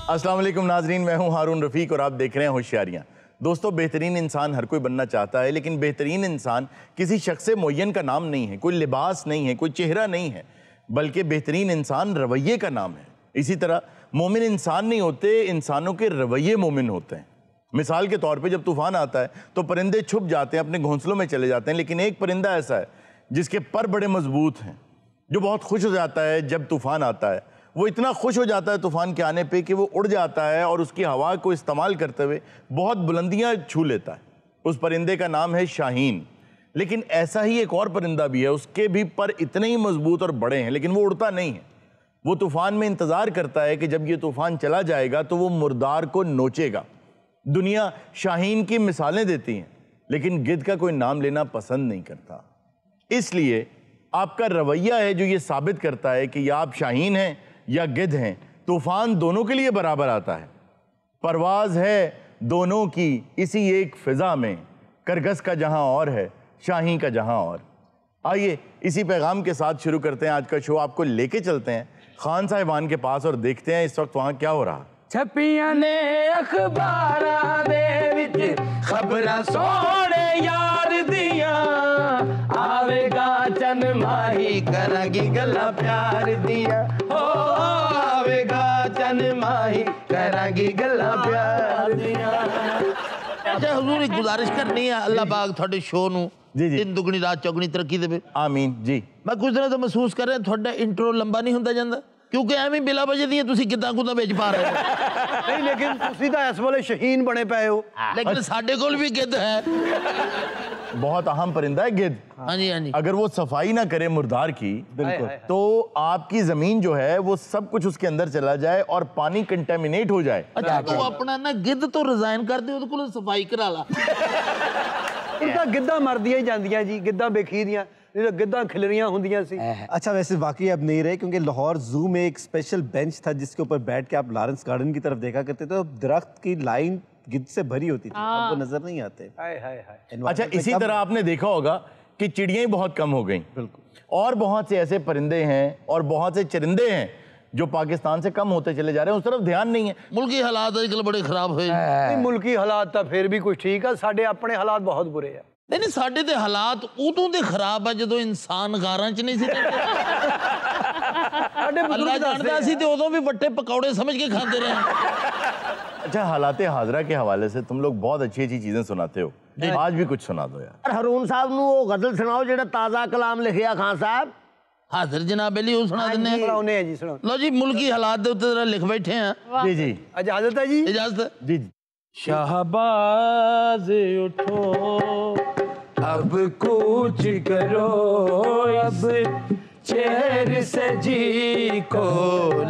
अस्सलाम वालेकुम नाजरीन, मैं हूं हारून रफ़ीक और आप देख रहे हैं होशियारियां। दोस्तों, बेहतरीन इंसान हर कोई बनना चाहता है, लेकिन बेहतरीन इंसान किसी शख्स मुअय्यन का नाम नहीं है, कोई लिबास नहीं है, कोई चेहरा नहीं है, बल्कि बेहतरीन इंसान रवैये का नाम है। इसी तरह मोमिन इंसान नहीं होते, इंसानों के रवैये मोमिन होते हैं। मिसाल के तौर पे जब तूफ़ान आता है तो परिंदे छुप जाते हैं, अपने घोंसलों में चले जाते हैं, लेकिन एक परिंदा ऐसा है जिसके पर बड़े मजबूत हैं, जो बहुत खुश हो जाता है जब तूफ़ान आता है। वो इतना खुश हो जाता है तूफ़ान के आने पे कि वो उड़ जाता है और उसकी हवा को इस्तेमाल करते हुए बहुत बुलंदियां छू लेता है। उस परिंदे का नाम है शाहीन। लेकिन ऐसा ही एक और परिंदा भी है, उसके भी पर इतने ही मजबूत और बड़े हैं, लेकिन वो उड़ता नहीं है। वो तूफ़ान में इंतज़ार करता है कि जब ये तूफ़ान चला जाएगा तो वो मुर्दार को नोचेगा। दुनिया शाहीन की मिसालें देती हैं, लेकिन गिद्ध का कोई नाम लेना पसंद नहीं करता। इसलिए आपका रवैया है जो ये साबित करता है कि या आप शाहीन हैं या गिद्ध हैं। तूफान दोनों के लिए बराबर आता है। परवाज है दोनों की इसी एक फिजा में, करगस का जहां और है, शाहीन का जहां और। आइए इसी पैगाम के साथ शुरू करते हैं आज का शो। आपको लेके चलते हैं खान साहिबान के पास और देखते हैं इस वक्त वहां क्या हो रहा। छपियां ने अखबारां दे विच खबरां सोहणे यार दियां, आवेगा चन माही करांगी गल्लां प्यार दियां, हो आवेगा चन माही करांगी गल्लां प्यार दियां। अच्छा हुजूर, एक गुजारिश करनी है, अल्लाह पाक थोड़े शो नू जी जी दिन दुगनी रात चौगनी तरक्की देवे। आमीन जी। मैं कुछ दिनों तो महसूस कर रहा थोड़ा इंट्रो लंबा नहीं होंदा जांदा, क्योंकि एवं बिला वजह दी तुसी किदां कुदां बेच पा रहे हो। नहीं, लेकिन तुसी तो इस वेले शहीन बने पे हो। लेकिन साडे कोल भी गिद्ध है। बहुत अहम परिंदा है गिद्ध। हाँ जी हाँ जी। अगर वो सफाई ना करे मुर्दार की, बिल्कुल, तो आपकी जमीन जो है वो सब कुछ उसके अंदर चला जाए और पानी कंटेमिनेट हो जाए। अच्छा, तू अपना ना गिद्ध तो रिजाइन कर दे, ਉਹਦੇ ਕੋਲ सफाई करा ला। उनका गिद्धा मरदियां ही जांदियां जी, गिद्धा बेखी दियां, नहीं गिद्धा खिलरियां हुंदियां सी। अच्छा, वैसे वाकई अब नहीं रहे, क्योंकि लाहौर जू में एक स्पेशल बेंच था जिसके ऊपर बैठ के आप लॉरेंस गार्डन की तरफ देखा करते थे, तो दरख्त की लाइन गिद्ध से भरी होती थी। अब वो नजर नहीं आते। हाय हाय हाय। अच्छा, इसी तरह आपने देखा होगा कि चिड़ियाँ बहुत कम हो गई। बिल्कुल। और बहुत से ऐसे परिंदे हैं और बहुत से चरिंदे हैं जो पाकिस्तान से कम होते चले जा रहे हैं, उस तरफ ध्यान नहीं है। मुल्की हालात आजकल बड़े खराब हुए। नहीं, मुल्की हालात तो फिर भी कुछ ठीक है, साडे अपने हालात बहुत बुरे हैं। नहीं नहीं, साडे ते हालात उदों दे खराब है जदों इंसान गारां च नहीं सी रहंदे। अल्लाह जानदा सी ते उदों भी वट्टे पकौड़े समझ के खाते रहे। अच्छा, हालात हाजरा के हवाले से तुम लोग बहुत अच्छी अच्छी चीजें सुनाते हो, आज भी कुछ सुना दो यार। हरून साहब नू वो गजल सुनाओ जेड़ा ताजा कलाम लिखिया खान साहब। हाजिर जनाब अली, वो सुना देने। सुनाओने हैं जी, सुनाओ। लो जी, मुल्की हालात दे उत्ते जरा लिख बैठे हैं। जी जी, इजाजत है जी। इजाजत। जी जी। शहबाज उठो अब कूच करो, अब चेहर से जी को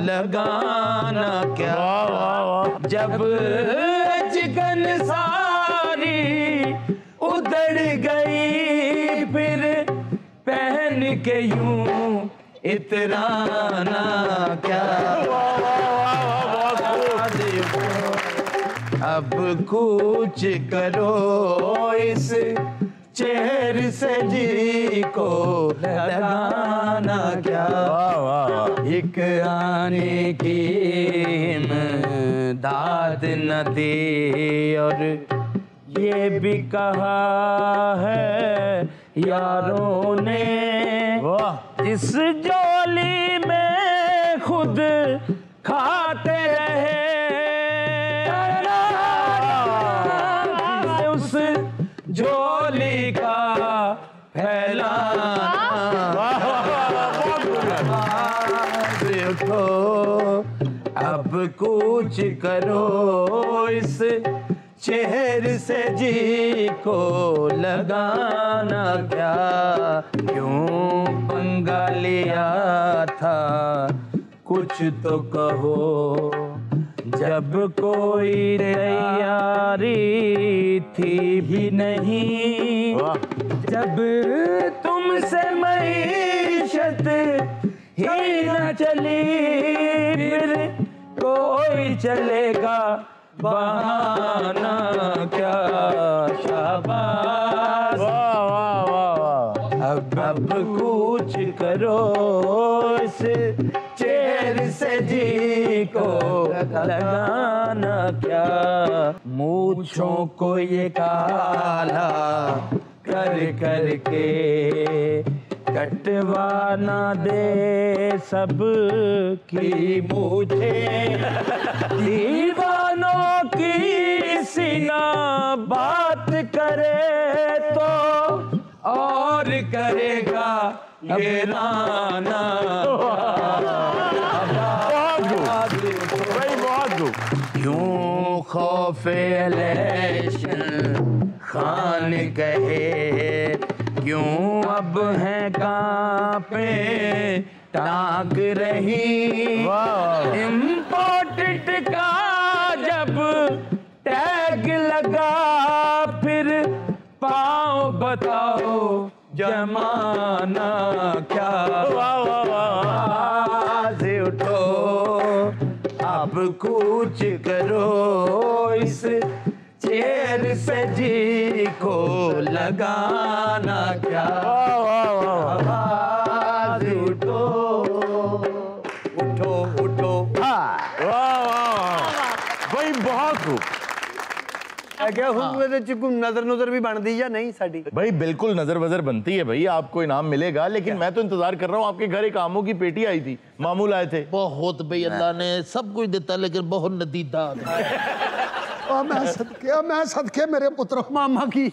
लगाना क्या, जब चिकन सारी उधड़ गई फिर पहन के यूं इतराना क्या। अब कुछ करो इस चेहर से जी को लगाना क्या, एक आने की इमदाद न दी और ये भी कहा है यारों ने, इस जोली में खुद खाते रहे, उस झोली का फैलाना। उठो अब कुछ करो इस चेहर से जी को लगाना क्या, क्यों पंगा लिया था कुछ तो कहो, जब कोई तैयारी थी भी नहीं, जब तुमसे मईशत ही न चली, फिर कोई चलेगा बहाना क्या। शाबाश, अब कुछ करो इस चेहर से जी को लगाना क्या, मूंछों को ये काला कर कर के कटवाना दे सब की मूछे, दीवानों की सीना बात करे तो और करेगा ये राना। यूं खौफे इलेक्शन खान कहे, क्यों अब है कांपे टांग रही, इम्पोर्टेंट का जब टैग लगा फिर पाँव बताओ जमाना क्या। आवाज़ उठो अब कूच करो, इस चेयर से जी को लगाना क्या। आवाज़ उठो उठो उठो। भाई बहुत खूब। क्या हुए तो नजर नजर भी बनती या नहीं साड़ी? भाई बिल्कुल नजर वजर बनती है भाई, आपको इनाम मिलेगा। लेकिन मैं तो इंतजार कर रहा हूँ, आपके घर एक आमों की पेटी आई थी, मामूल आए थे। बहुत भाई अल्लाह ने सब कुछ देता लेकिन बहुत नदीदा। मैं सदके मेरे पुत्र मामा की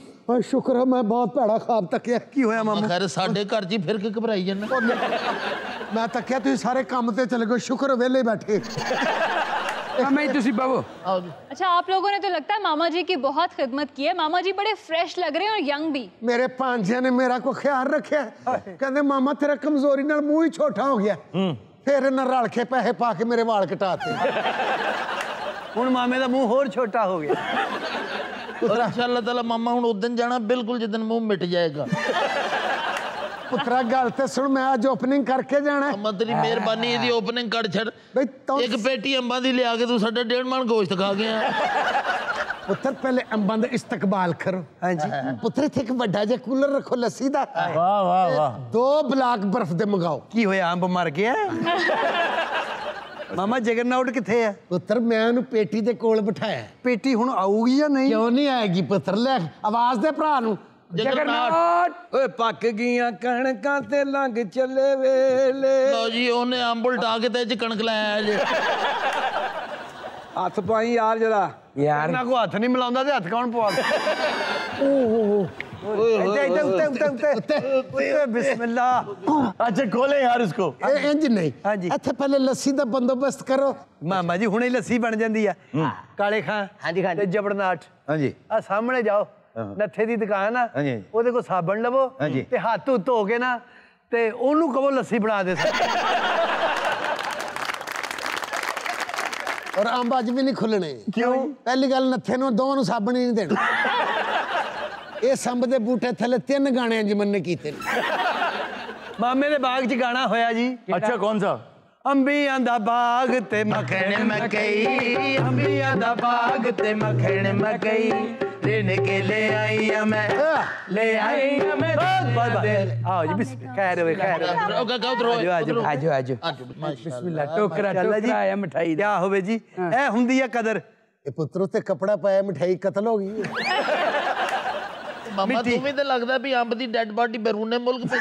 शुक्र है, मैं बहुत भैड़ा खाब तकिया। की होया मामा? खैर साडे घर जी फिर के घबराई जाना। मैं तकिया तुम सारे काम ते चले गए, शुक्र वेले बैठे। अच्छा, आप लोगों ने तो लगता है मामा जी की बहुत खिदमत की है। मामा जी बड़े फ्रेश लग रहे हैं और यंग भी। मेरे भांजे ने मेरा को ख्याल रखा, कहते मामा तेरा कमजोरी नाल मुंह ही छोटा हो गया, फिर न रल के पैसे पा के मेरे वाल कटाते। हुण मामे दा मुंह होर छोटा हो गया। और इंशाअल्लाह ताला मामा हुण उदन जाना बिल्कुल जिदन मुंह मिट जाएगा। पुत्रा गल ते सुन, मैं आज ओपनिंग करके जाना है। तेरी मेहरबानी इहदी ओपनिंग कर छड़ भाई तो एक पेटी अंबां दी लिया के तू साडा 1.5 मन गोश्त खा गया। पुत्र पहले अंबां दा इस्तकबाल करो। हाँ जी पुत्र, इत्थे एक वड्डा जिहा कूलर रखो लस्सी दा। वाह वाह वाह। 2 ब्लाक बर्फ दे मंगाओ। की होया, अंब मर गया? मामा जगरनाउट किथे है? पुत्र मैं उन्हें पेटी दे कोल बिठाया। पेटी हुण आऊगी या नहीं? क्यों नहीं आएगी पुत्र, ले आवाज दे भरा नूं। जगरनाट ओए पक गईयां कणकां ते लंघ चले वेले। लो जी ओने अंब उल्टा के ते च कणक लाया जे। हथ पाई यार जरा। यार ना को हथ नहीं मिलाਉਂਦਾ ਤੇ हथ कौन पवा? बिस्मिल्लाह। अच्छा खोले यार इसको। इंज नहीं, हाँ जी इत्थे पहले लस्सी दा बंदोबस्त करो। मामा जी हुणे लस्सी बन जांदी है। काले खां हाँ जी, हाँ जी। ते जबरनाट। हाँ जी। आ सामने जाओ, नत्थे दी दुकान आ, हाँ जी। ओदे को साबण लवो हाँ जी। ते हाथ धो के ना ते ओनू कहो लस्सी बना दे। और अंब अज भी नहीं खुलने। क्यों? पहली गल नत्थे नूं दोवां नूं साबण ही नहीं देना। इस अंब दे बूटे थले 3 गाने अंजमन ने कीते। मामे दे बाग च गाना होया जी। अच्छा कौन सा? अंबियां दा बाग ते मखण मकई, अंबियां दा बाग ते मखण मकई, लेन के ले आई मैं, ले आई मैं। आओ जी बिस्मिल्लाह, खैर होवे खैर। आजो आजो आजो बिस्मिल्लाह। टोकरा टोकरा आया मिठाई क्या होवे जी, ए हुंदी है कदर। ए पुत्रो ते कपड़ा पाया मिठाई कतल हो गई। मामा तुम्हें तो लगदा भी अंब दी डेड बॉडी बैरूने मुल्क पे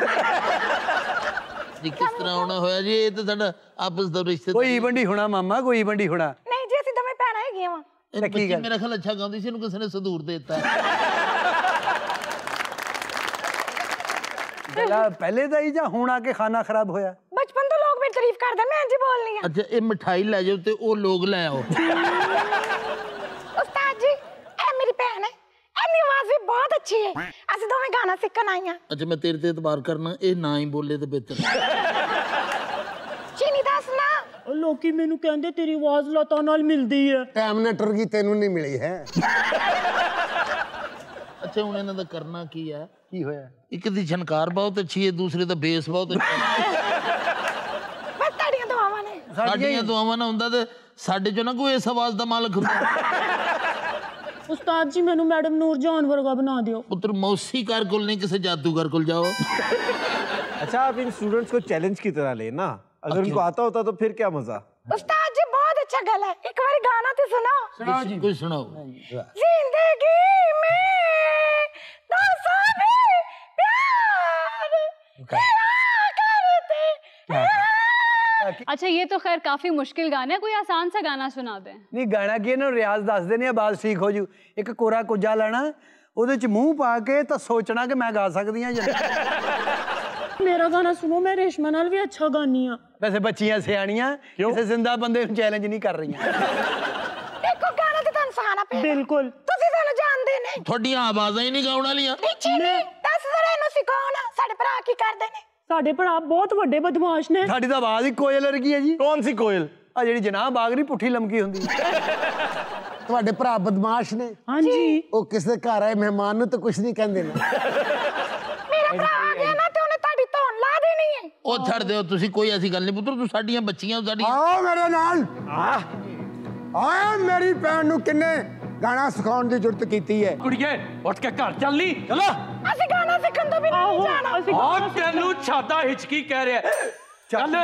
जी किस तरह होना होया जी। ये तो साडा आपस दा रिश्ता कोई बंडी होना मामा, कोई बंडी होना नहीं जी, ਅਸੀਂ ਦੋਵੇਂ ਭੈਣਾਂ ਹੈਗੀਆਂ ਵਾਂ। बच्ची मेरा ख्याल अच्छा गाਉਂਦੀ ਸੀ, ਇਹਨੂੰ ਕਿਸੇ ਨੇ ਸੰਦੂਰ ਦੇ ਦਿੱਤਾ। गला पहले दा ही जा हुण आके खाना खराब होया। ਬਚਪਨ ਤੋਂ ਲੋਕ ਮੇਰੀ ਤਾਰੀਫ ਕਰਦੇ, ਮੈਂ ਇੰਜ ਹੀ ਬੋਲਨੀ ਆ। अच्छा ये मिठाई ले जाओ ते ओ लोग ले आओ। ਉਸਤਾਦ ਜੀ, ਇਹ ਮੇਰੀ ਭੈਣ ਹੈ, ਇਹਦੀ ਆਵਾਜ਼ ਵੀ ਬਹੁਤ ਅੱਛੀ ਹੈ। ਅਸੀਂ ਦੋਵੇਂ ਗਾਣਾ ਸਿੱਖਣ ਆਈਆਂ। अच्छा मैं तेरे ते एतबार करना, ये ना ही बोले तो बेहतर। ਚੀਨੀ ਦੱਸ ਨਾ। ਲੋਕੀ ਮੈਨੂੰ ਕਹਿੰਦੇ ਤੇਰੀ ਆਵਾਜ਼ ਲਤਾ ਨਾਲ ਮਿਲਦੀ ਹੈ। टाइम ने टुर गई तेनू नहीं मिली है। अच्छा हुण इन्हां दा करना की है? की होया? एक दी झनकार बहुत अच्छी है, दूसरे दा बेस बहुत अच्छा है। ਬਸ ਤੁਹਾਡੀਆਂ ਦੁਆਵਾਂ ਨੇ। ਸਾਡੀਆਂ ਦੁਆਵਾਂ ਨਾਲ ਹੁੰਦਾ ਤੇ ਸਾਡੇ ਚੋਂ ਨਾ ਕੋਈ ਇਸ ਆਵਾਜ਼ ਦਾ ਮਾਲਕ ਹੁੰਦਾ। ਉਸਤਾਦ ਜੀ ਮੈਨੂੰ ਮੈਡਮ ਨੂਰਜਾਨ ਵਰਗਾ ਬਣਾ ਦਿਓ। ਪੁੱਤਰ ਮੌਸੀਕਾਰ ਕੋਲ ਨਹੀਂ ਕਿਸੇ ਜਾਦੂਗਰ ਕੋਲ ਜਾਓ। अच्छा आप इन स्टूडेंट्स को चैलेंज की तरह लेना, अगर उनको आता होता तो फिर क्या मजा। उस्ताद जी बहुत अच्छा गला है, एक बार गाना तो सुनाओ। सुनाओ जी, कुछ सुनाओ। जिंदगी में दोस्ताने प्यार किया करते हैं। अच्छा ये तो खैर काफी मुश्किल गाना है, कोई आसान सा गाना सुना दें। नहीं गाना की ना रियाज दस देने आवाज ठीक हो जू। एक कोरा कुजा लेना ਉਹਦੇ ਚ ਮੂੰਹ ਪਾ ਕੇ ਤਾਂ ਸੋਚਣਾ ਕਿ ਮੈਂ ਗਾ ਸਕਦੀ ਹਾਂ ਜਾਂ मेरा गाना सुनो, मैं रेशमा नाल भी अच्छा गानी हां। ਵੈਸੇ ਬੱਚੀਆਂ ਸਿਆਣੀਆਂ ਕਿਸੇ ਜ਼ਿੰਦਾ ਬੰਦੇ ਨੂੰ ਚੈਲੰਜ ਨਹੀਂ ਕਰ ਰਹੀਆਂ। देखो गाना तो ਤੁਹਾਨੂੰ ਸੁਣਾਣਾ ਪਏਗਾ। बिल्कुल। ਤੁਸੀਂ ਸਾਨੂੰ ਜਾਣਦੇ ਨਹੀਂ। ਤੁਹਾਡੀਆਂ ਆਵਾਜ਼ਾਂ ਹੀ ਨਹੀਂ ਗਾਉਣ ਵਾਲੀਆਂ। ਨਹੀਂ ਦੱਸ ਜ਼ਰਾ ਇਹਨੂੰ ਸਿਖਾਓ ਨਾ, ਸਾਡੇ ਭਰਾ ਕੀ ਕਰਦੇ ਨੇ। ਸਾਡੇ ਭਰਾ ਬਹੁਤ ਵੱਡੇ ਬਦਮਾਸ਼ ਨੇ। ਸਾਡੀ ਤਾਂ ਆਵਾਜ਼ ਹੀ ਕੋਇਲ ਵਰਗੀ ਹੈ ਜੀ। कौन सी कोयल? ਆ ਜਿਹੜੀ ਜਨਾਬ ਬਾਗਰੀ ਪੁੱਠੀ ਲਮਕੀ ਹੁੰਦੀ। ਤੁਹਾਡੇ ਭਰਾ ਬਦਮਾਸ਼ ਨੇ? ਹਾਂਜੀ। ਉਹ ਕਿਸੇ ਘਰ ਆਏ ਮਹਿਮਾਨ ਨੂੰ ਤਾਂ ਕੁਝ ਨਹੀਂ ਕਹਿੰਦੇ ਨੇ। ਮੇਰਾ ਭਰਾ ਆ ਗਿਆ ਨਾ ਤੇ ਉਹਨੇ ਤੁਹਾਡੀ ਧੌਣ ਲਾ ਦੇਣੀ ਹੈ। ਉਹ ਛੱਡ ਦਿਓ ਤੁਸੀਂ, ਕੋਈ ਐਸੀ ਗੱਲ ਨਹੀਂ ਪੁੱਤਰ, ਤੂੰ ਸਾਡੀਆਂ ਬੱਚੀਆਂ ਸਾਡੀਆਂ। ਆਓ ਮੇਰੇ ਨਾਲ। ਆਏ ਮੇਰੀ ਭੈਣ ਨੂੰ ਕਿੰਨੇ ਗਾਣਾ ਸਿਖਾਉਣ ਦੀ ਜ਼ਰੂਰਤ ਕੀਤੀ ਹੈ? ਕੁੜੀਏ ਉੱਠ ਕੇ ਘਰ ਚੱਲਨੀ ਚਲੋ। ਅਸੀਂ ਗਾਣਾ ਸਿੱਖਣ ਤੋਂ ਬਿਨਾਂ ਨਹੀਂ ਜਾਣਾ। ਆ ਤੈਨੂੰ ਛਾਦਾ ਹਿਚਕੀ ਕਹਿ ਰਿਹਾ। ਚੱਲ।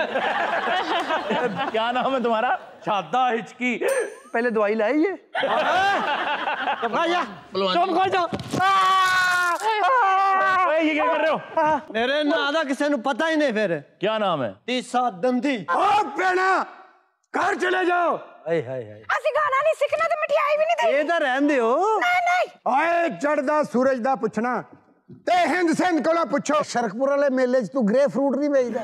क्या नाम है तुम्हारा? ਛਾਦਾ ਹਿਚਕੀ। पहले दवाई लाई है। चुप कर जा। ये क्या कर रहे हो? मेरे नाम का किसी को पता ही नहीं। फिर क्या नाम है? तीसा दंदी। ਭੈਣਾ ਘਰ ਚਲੇ ਜਾਓ। हाय हाय हाय। ਅਸੀਂ ਗਾਣਾ ਨਹੀਂ ਸਿੱਖਣਾ ਤੇ ਮਠਿਆਈ ਵੀ ਨਹੀਂ ਦੇਣੀ। ਇਹ ਤਾਂ ਰਹਿੰਦੇ ਹੋ। ਨਹੀਂ ਨਹੀਂ। ਓਏ ਚੜਦਾ ਸੂਰਜ ਦਾ ਪੁੱਛਣਾ ਤੇ ਹਿੰਦ ਸਿੰਧ ਕੋਲੋਂ ਪੁੱਛੋ। ਸ਼ਰਕਪੁਰ ਵਾਲੇ ਮੇਲੇ 'ਚ ਤੂੰ ਗ੍ਰੇ ਫਰੂਟ ਨਹੀਂ ਵੇਚਦਾ?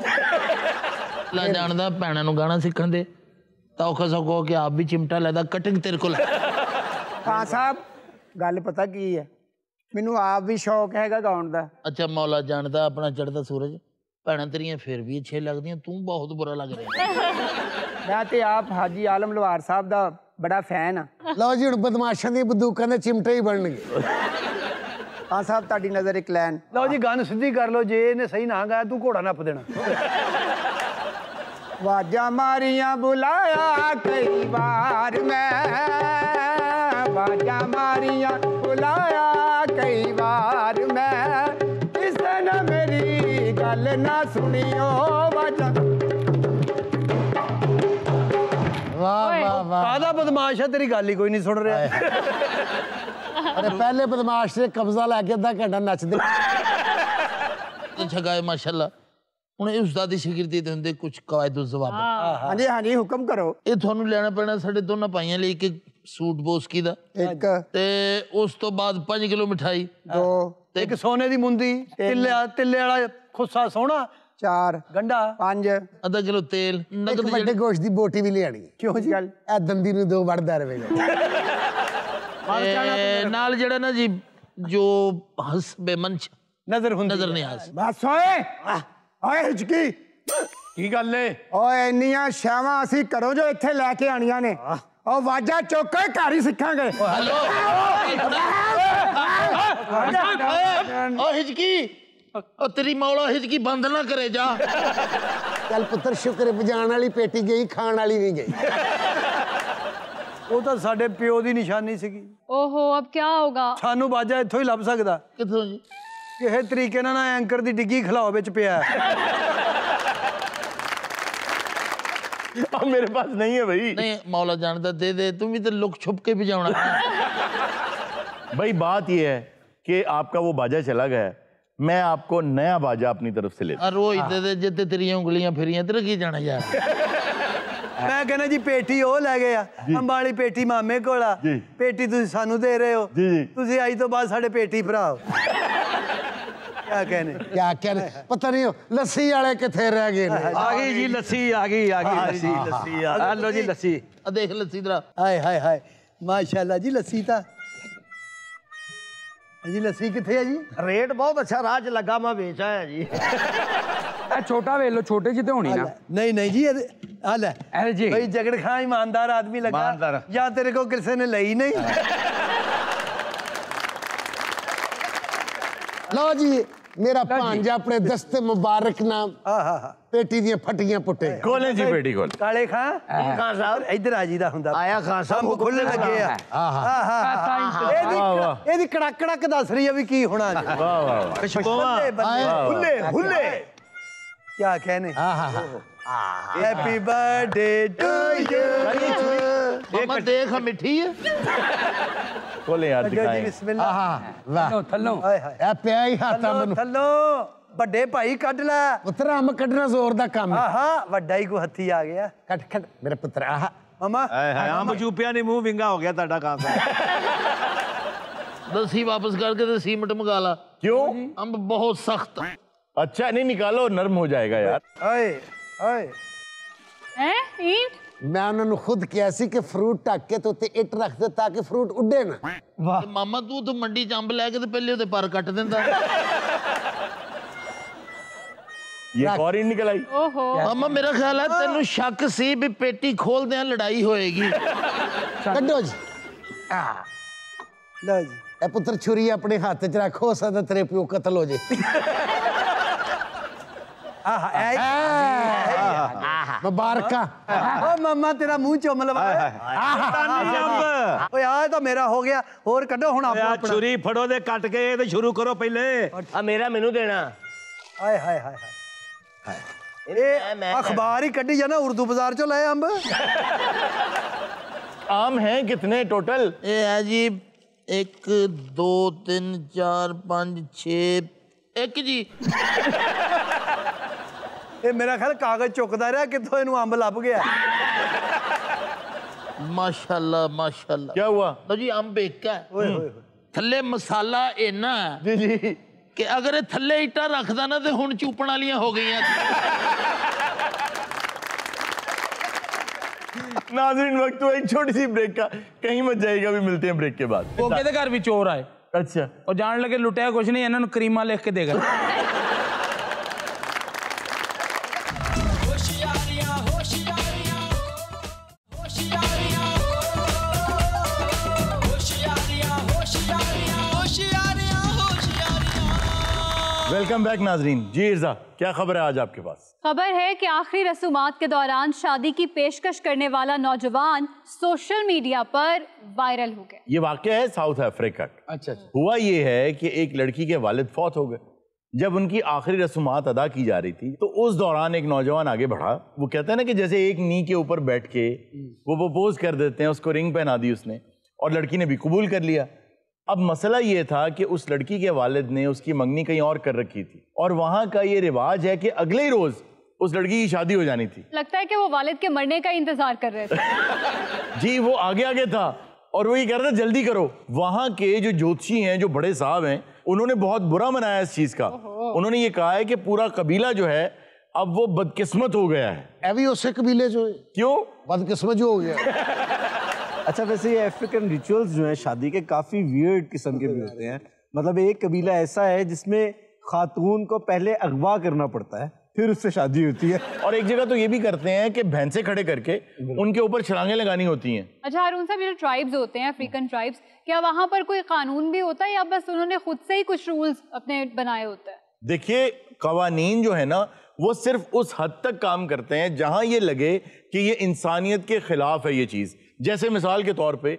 ਲਾ ਜਾਣਦਾ ਭੈਣਾਂ ਨੂੰ ਗਾਣਾ ਸਿੱਖਣ ਦੇ ਤਾਂ ਔਖਾ ਸੌਖਾ ਕਿ ਆਪ ਵੀ ਚਿਮਟਾ ਲੈਦਾ ਕਟਿੰਗ ਤੇਰੇ ਕੋਲ। ਖਾਨ ਸਾਹਿਬ ਗੱਲ ਪਤਾ ਕੀ ਹੈ, ਮੈਨੂੰ ਆਪ ਵੀ ਸ਼ੌਕ ਹੈਗਾ ਗਾਉਣ ਦਾ। ਅੱਛਾ ਮੌਲਾ ਜਾਣਦਾ ਆਪਣਾ ਚੜਦਾ ਸੂਰਜ, ਭੈਣਾਂ ਤੇਰੀਆਂ ਫਿਰ ਵੀ ਅੱਛੇ ਲੱਗਦੀਆਂ, ਤੂੰ ਬਹੁਤ ਬੁਰਾ ਲੱਗ ਰਿਹਾ। ਮੈਂ ਤੇ ਆਪ ਹਾਜੀ ਆਲਮ ਲਵਾਰ ਸਾਹਿਬ ਦਾ ਬੜਾ ਫੈਨ ਆ। ਲਓ ਜੀ ਹੁਣ ਬਦਮਾਸ਼ਾਂ ਦੀ ਬੰਦੂਕਾਂ ਦੇ ਚਿਮਟੇ ਹੀ ਬਣਨਗੇ। ਖਾਨ ਸਾਹਿਬ ਤੁਹਾਡੀ ਨਜ਼ਰ ਇੱਕ ਲਾਈਨ। ਲਓ ਜੀ ਗਨ ਸਿੱਧੀ ਕਰ ਲਓ, ਜੇ ਇਹਨੇ ਸਹੀ ਨਾ ਗਾਇਆ ਤੂੰ ਘੋੜਾ ਨੱਪ ਦੇਣਾ। ਵਾਜਾਂ ਮਾਰੀਆਂ ਬੁਲਾਇਆ ਕਈ ਵਾਰ ਮੈਂ, ਵਾਜਾਂ ਮਾਰੀਆਂ ਬੁਲਾਇਆ ਕਈ ਵਾਰ ਮੈਂ, ਕਿਸੇ ਨੇ ਮੇਰੀ ਗੱਲ ਨਾ ਸੁਣੀਓ ਵਾਜਾਂ। ਵਾਹ ਵਾਹ ਵਾਹ। ਕਾਹਦਾ ਬਦਮਾਸ਼ ਹੈ, ਤੇਰੀ ਗੱਲ ਹੀ ਕੋਈ ਨਹੀਂ ਸੁਣ ਰਿਹਾ। ਅਰੇ ਪਹਿਲੇ ਬਦਮਾਸ਼ ਨੇ ਕਬਜ਼ਾ ਲੈ ਕੇ ਅੱਧਾ ਘੰਟਾ ਨੱਚਦੇ। ਅੱਛਾ ਗਾਏ ਮਾਸ਼ਾਅੱਲਾ। ਹੁਣ ਇਹ ਉਸਤਾਦੀ ਸ਼ਾਗਿਰਦੀ ਦੇ ਹੁੰਦੇ ਕੁਝ ਕਵਾਇਦ ਜ਼ਵਾਬ। ਹਾਂਜੀ ਹਾਂਜੀ ਹੁਕਮ ਕਰੋ। ਇਹ ਤੁਹਾਨੂੰ ਲੈਣਾ ਪੈਣਾ ਸਾਡੇ ਦੋਨਾਂ ਭਾਈਆਂ ਲਈ ਇੱਕ ਸੂਟ ਬੋਸਕੀ ਦਾ, ਇੱਕ ਤੇ ਉਸ ਤੋਂ ਬਾਅਦ 5 ਕਿਲੋ ਮਿਠਾਈ, 2 ਤੇ ਇੱਕ ਸੋਨੇ ਦੀ ਮੁੰਦੀ, ਤਿੱਲੇ ਵਾਲਾ ਖੁੱਸਾ ਸੋਹਣਾ, 4 ਗੰਢਾ, 5 ਅੱਧਾ ਕਿਲੋ ਤੇਲ, ਨਗਦ ਵੱਡੇ ਗੋਸ਼ਤ ਦੀ ਬੋਟੀ ਵੀ ਲਿਆਣੀ ਹੈ। ਕਿਉਂ ਜੀ? ਇਹ ਦੰਦੀ ਨੂੰ 2 ਵੜਦਾ ਰਵੇਗਾ। ਨਾਲ ਜਿਹੜਾ ਨਾ ਜੀ ਜੋ ਹਸਬੇ ਮਨਚ ਨਜ਼ਰ ਹੁੰਦੀ ਨਜ਼ਰ ਨਹੀਂ ਆਸ। ਬਸ ਓਏ ਓਏ ਹਿਚਕੀ ਕੀ ਗੱਲ ਏ? ਓਏ ਇੰਨੀਆਂ ਸ਼ਾਵਾਂ ਅਸੀਂ ਘਰੋਂ ਜੋ ਇੱਥੇ ਲੈ ਕੇ ਆਣੀਆਂ ਨੇ, ਉਹ ਵਾਜਾ ਚੁੱਕ ਕੇ ਘਰ ਹੀ ਸਿੱਖਾਂਗੇ। ਓ ਹਿਜਕੀ, ਓ ਤੇਰੀ ਮੌਲਾ ਹਿਜਕੀ ਬੰਦ ਨਾ ਕਰੇ ਜਾ। ਚੱਲ ਪੁੱਤਰ ਸ਼ੁਕਰ ਵਜਾਣ ਵਾਲੀ ਪੇਟੀ ਗਈ, ਖਾਣ ਵਾਲੀ ਨਹੀਂ ਗਈ। ਉਹ ਤਾਂ ਸਾਡੇ ਪਿਓ ਦੀ ਨਿਸ਼ਾਨੀ ਸੀਗੀ। ओहो अब क्या होगा? ਸਾਨੂੰ ਬਾਜਾ ਇੱਥੋਂ ਹੀ ਲੱਭ ਸਕਦਾ। ਕਿੱਥੋਂ ਜੀ? ਕਿਸੇ ਤਰੀਕੇ ਨਾਲ ਨਾ ਐਂਕਰ ਦੀ ਡਿੱਗੀ ਖਲਾਓ ਵਿੱਚ ਪਿਆ। अब मेरे पास नहीं है भाई। नहीं मौला जानता दे दे, तुम भी तो लुक छुप के भी जाना। भाई बात ये है कि आपका वो बाजा चला गया है, मैं आपको नया बाजा अपनी तरफ से लेता। रोज दे दे जिते तेरी उंगलियां फिरियां तेरे की जाना यार। ਮੈਂ ਕਹਿੰਦਾ ਜੀ ਪੇਟੀ ਉਹ ਲੈ ਗਏ ਆ, ਅੰਬਾਲੀ ਪੇਟੀ ਮਾਮੇ ਕੋਲ ਆ, ਪੇਟੀ ਤੁਸੀਂ ਸਾਨੂੰ ਦੇ ਰਹੇ ਹੋ, ਤੁਸੀਂ ਅੱਜ ਤੋਂ ਬਾਅਦ ਸਾਡੇ ਪੇਟੀ ਭਰਾ ਹੋ। क्या कहने पता नहीं लस्सी वाले किथे रह गए ने। आ गई जी लस्सी, आ गई लस्सी, लस्सी आ लो जी लस्सी। देख लस्सी जरा। हाय हाय हाय माशाल्लाह जी लस्सी ता जी। लस्सी किथे है जी? रेट बहुत अच्छा राज लगा, मैं बेचा है जी। छोटा वे लो, छोटे जी तो होनी ना। नहीं नहीं जी हाल है जी भाई जगड़ खां ईमानदार आदमी लगा, या तेरे को किसी ने लई नहीं। लो जी मेरा भांजा अपने दस्ते मुबारक नाम पेटी दी फटियां पुटे। खोलें जी पेटी खोल। काले खां साहब इधर आ जीदा हुंदा। आया खान साहब खुलने लगे आ। एदी कड़क कड़क दस रही है भी की होना। वाह वाह हुल्ले हुल्ले क्या कहने। Happy birthday to you. मामा देख मिठी है खोले यार दिखाएं। बिस्मिल्लाह वाह थल्लो ए पिया ही हाथा ਮੈਨੂੰ थल्लो ਵੱਡੇ ਭਾਈ ਕੱਢ ਲੈ ਪੁੱਤਰ ਅੰਬ ਕੱਢਣਾ ਜ਼ੋਰ ਦਾ ਕੰਮ ਹੈ ਆਹਾ ਵੱਡਾ ਹੀ ਕੋ ਹੱਥੀ ਆ ਗਿਆ ਕੱਟ ਕੱਟ ਮੇਰੇ ਪੁੱਤਰ ਆਹ ਮਾਮਾ ਆਮ ਚੂਪਿਆ ਨੇ ਮੂੰਹ ਵਿੰਗਾ ਹੋ ਗਿਆ ਤੁਹਾਡਾ ਕੰਮ दसी वापस करके तो सीमेंट मंगा ला क्यों? अंब बहुत सख्त अच्छा नहीं निकालो, नर्म हो जाएगा यार। ਓਏ ਓਏ हैं ईंट ਮੈਂ ਉਹਨਾਂ ਨੂੰ ਖੁਦ ਕਿਹਾ ਸੀ ਕਿ ਫਰੂਟ ਢੱਕ ਕੇ ਤੇ ਉੱਤੇ ਇੱਟ ਰੱਖ ਦੇ ਤਾਂ ਕਿ ਫਰੂਟ ਉੱਡੇ ਨਾ ਤੇ ਮਾਮਾ ਤੂੰ ਤਾਂ ਮੰਡੀ ਚ ਅੰਬ ਲੈ ਕੇ ਤੇ ਪਹਿਲੇ ਉਹਦੇ ਪਰ ਕੱਟ ਦਿੰਦਾ ये और ही निकल आई। ओहो मामा मेरा ख्याल है तेन शक सी भी पेटी खोलदे लड़ाई होएगी ਕੱਢੋ ਜੀ ਲਓ ਜੀ ਇਹ ਪੁੱਤਰ ਛੁਰੀ ਆਪਣੇ ਹੱਥ 'ਚ ਰੱਖੋ ਸਦਾ ਤੇਰੇ ਪਿਓ ਕਤਲ ਹੋ ਜੇ ਆਹਾ ਐ ਮੁਬਾਰਕਾਂ ਓ ਮਾਮਾ ਤੇਰਾ ਮੂੰਹ ਚੁੰਮ ਲਵਾ ਓਏ ਆ ਤਾਂ ਮੇਰਾ ਹੋ ਗਿਆ ਹੋਰ ਕੱਢੋ ਹੁਣ ਆਪੋ ਆਪਣਾ ਛੁਰੀ ਫੜੋ ਤੇ ਕੱਟ ਕੇ ਤੇ ਸ਼ੁਰੂ ਕਰੋ ਪਹਿਲੇ ਆ ਮੇਰਾ ਮੈਨੂੰ ਦੇਣਾ ਹਾਏ ਹਾਏ ਹਾਏ ਇਹ ਅਖਬਾਰ ਹੀ ਕੱਢੀ ਜਾਣਾ ਉਰਦੂ ਬਾਜ਼ਾਰ ਚੋਂ ਲਏ ਅੰਬ आम हैं कितने टोटल? ये है जी 1 2 3 4 5 6 एक जी ਇਹ ਮੇਰਾ ਖਿਆਲ ਕਾਗਜ਼ ਚੁੱਕਦਾ ਰਿਹਾ ਕਿੱਥੋਂ ਇਹਨੂੰ ਅੰਬ ਲੱਭ ਗਿਆ माशाल्लाह माशाल्लाह क्या हुआ? लो जी अंब एक है ਓਏ ਹੋਏ थल्ले मसाला इन्ना है जी जी कि अगर ये थल्ले इट्टा रखदा ना तो हुण चूपण वालियां हो गईयां नाज़रीन वक्त हुआ एक छोटी सी ब्रेक का, कहीं मत जाइएगा, भी मिलते हैं ब्रेक के बाद। ਉਹ ਕਿਹਦੇ ਘਰ ਵੀ ਚੋਰ ਆਏ अच्छा ਉਹ ਜਾਣ ਲੱਗੇ ਲੁੱਟਿਆ ਕੁਛ ਨਹੀਂ ਇਹਨਾਂ ਨੂੰ ਕਰੀਮਾਂ ਲਿਖ ਕੇ ਦੇ ਗਏ वेलकम बैक नाजरीन। जी इर्जा, क्या खबर है आज आपके पास? खबर है कि आखिरी रसूमात के दौरान शादी की पेशकश करने वाला नौजवान सोशल मीडिया पर वायरल हो गया। ये वाकया है साउथ अफ्रीका का। अच्छा हुआ ये है कि एक लड़की के वालिद फौत हो गए। जब उनकी आखिरी रसूमात अदा की जा रही थी तो उस दौरान एक नौजवान आगे बढ़ा। वो कहता है ना कि जैसे एक नी के ऊपर बैठ के वो प्रपोज कर देते हैं, उसको रिंग पहना दी उसने और लड़की ने भी कबूल कर लिया। अब मसला ये था कि उस लड़की के वालिद ने उसकी मंगनी कहीं और कर रखी थी और वहां का ये रिवाज है कि अगले ही रोज उस लड़की की शादी हो जानी थी। लगता है कि वो वालिद के मरने का इंतजार कर रहे थे। जी वो आगे आगे था और वो ये कह रहा था जल्दी करो। वहां के जो ज्योतिषी हैं, जो बड़े साहब हैं, उन्होंने बहुत बुरा मनाया इस चीज का। उन्होंने ये कहा है कि पूरा कबीला जो है अब वो बदकिस्मत हो गया है। अभी उससे कबीले जो क्यों बदकिस्मत जो हो गया अच्छा वैसे ये अफ्रीकन रिचुअल्स जो हैं शादी के काफ़ी वियर्ड किस्म के भी होते हैं। मतलब एक कबीला ऐसा है जिसमें खातून को पहले अगवा करना पड़ता है फिर उससे शादी होती है। और एक जगह तो ये भी करते हैं कि भैंसे खड़े करके उनके ऊपर छलांगे लगानी होती हैं। अच्छा हारून साहब, ये जो ट्राइब्स होते हैं अफ्रीकन ट्राइब्स, क्या वहां पर कोई कानून भी होता है या बस उन्होंने खुद से ही कुछ रूल्स अपने बनाए होते हैं? देखिए कवानीन जो है ना वो सिर्फ उस हद तक काम करते हैं जहां ये लगे कि ये इंसानियत के खिलाफ है ये चीज़। जैसे मिसाल के तौर पे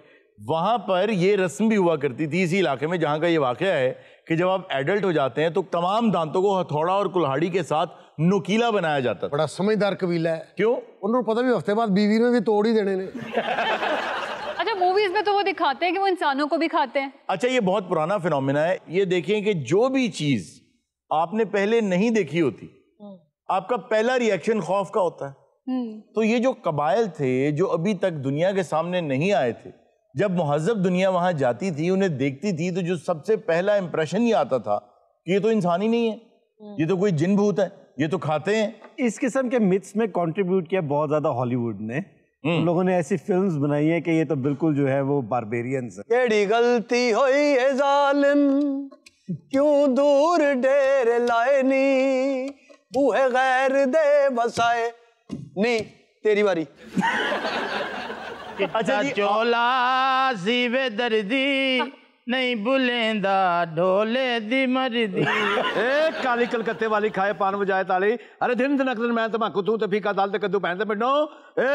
वहां पर ये रस्म भी हुआ करती थी इसी इलाके में जहां का ये वाकया है कि जब आप एडल्ट हो जाते हैं तो तमाम दांतों को हथौड़ा और कुल्हाड़ी के साथ नुकीला बनाया जाता था। बड़ा समझदार कबीला है। क्यों? उन्होंने पता भी हफ्ते बाद बीवी ने भी तोड़ ही देने ने। अच्छा मूवीज में तो वो दिखाते हैं कि वो इंसानों को भी खाते हैं। अच्छा ये बहुत पुराना फिनोमेना है। ये देखें कि जो भी चीज आपने पहले नहीं देखी होती आपका पहला रिएक्शन खौफ का होता है। तो ये जो कबाइल थे जो अभी तक दुनिया के सामने नहीं आए थे, जब मुहज़्ज़ब दुनिया वहां जाती थी उन्हें देखती थी तो जो सबसे पहला इंप्रेशन ये आता था कि ये तो इंसान ही नहीं है, ये तो कोई जिन भूत है, ये तो खाते हैं। इस किस्म के मिथ्स में कंट्रीब्यूट किया बहुत ज्यादा हॉलीवुड ने। उन लोगों ने ऐसी फिल्म्स बनाई है कि ये तो बिल्कुल जो है वो बारबेरियंस है। केड़ी गलती होई है जालिम क्यों दूर डेरे लाए नी बूहे गैर दे बसाए नी तेरी बारी। अच्छा चोला सीवे दर्दी नहीं बुलेंदा ढोले दी मर्दी। ए काली कलकत्ते वाली खाए पान बजाए ताली। अरे दिन दिन अकदर मैं तमाकू तू ते फीका दाल ते कद्दू पहन ते पिंडो ए।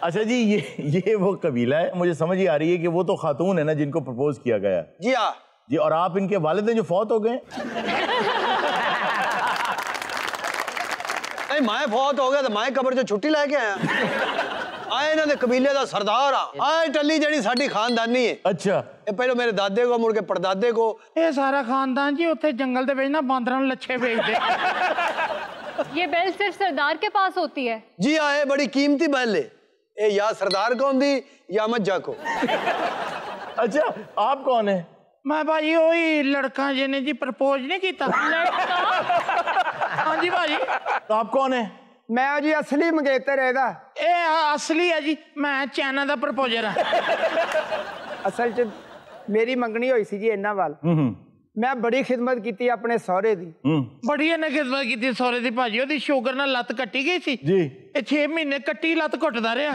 अच्छा जी ये वो कबीला है, मुझे समझ ही आ रही है कि वो तो खातून है ना जिनको प्रपोज किया गया। जी हाँ जी। और आप इनके वालिद हैं जो फौत हो गए। नहीं भाई मैं फौत हो गया तो मैं कब्र चो छुट्टी लैके आया आए इन्होंने कबीले का सरदार आए टल्ली जड़ी साडी खानदानी है। अच्छा ये पहले मेरे दादे को मुड़ के परदादे को ये सारा खानदान जी उत्थे जंगल दे बेच ना बांदरां लच्छे बेचदे। ये बेल सिर्फ सरदार के पास होती है? जी हाँ ये बड़ी कीमती बेल है ये या सरदार को होंदी या मज्जा को। अच्छा आप कौन है? मैं भाई वही लड़का जिन्हें जी प्रपोज नहीं किया। हाँ जी भाई। तो आप कौन है? मैं जी असली मंगेतर है ए असली है जी मैं चाइना दा प्रपोजर है। असल च मेरी मंगनी हुई सी जी इन्हां वाल मैं बड़ी खिदमत की अपने सौरे दी बड़ी इन्हें खिदमत की सौरे दी भाजी ओदी शुगर नाल लत्त कट्टी गई सी जी 6 महीने कट्टी लत्त घुटदा रहा।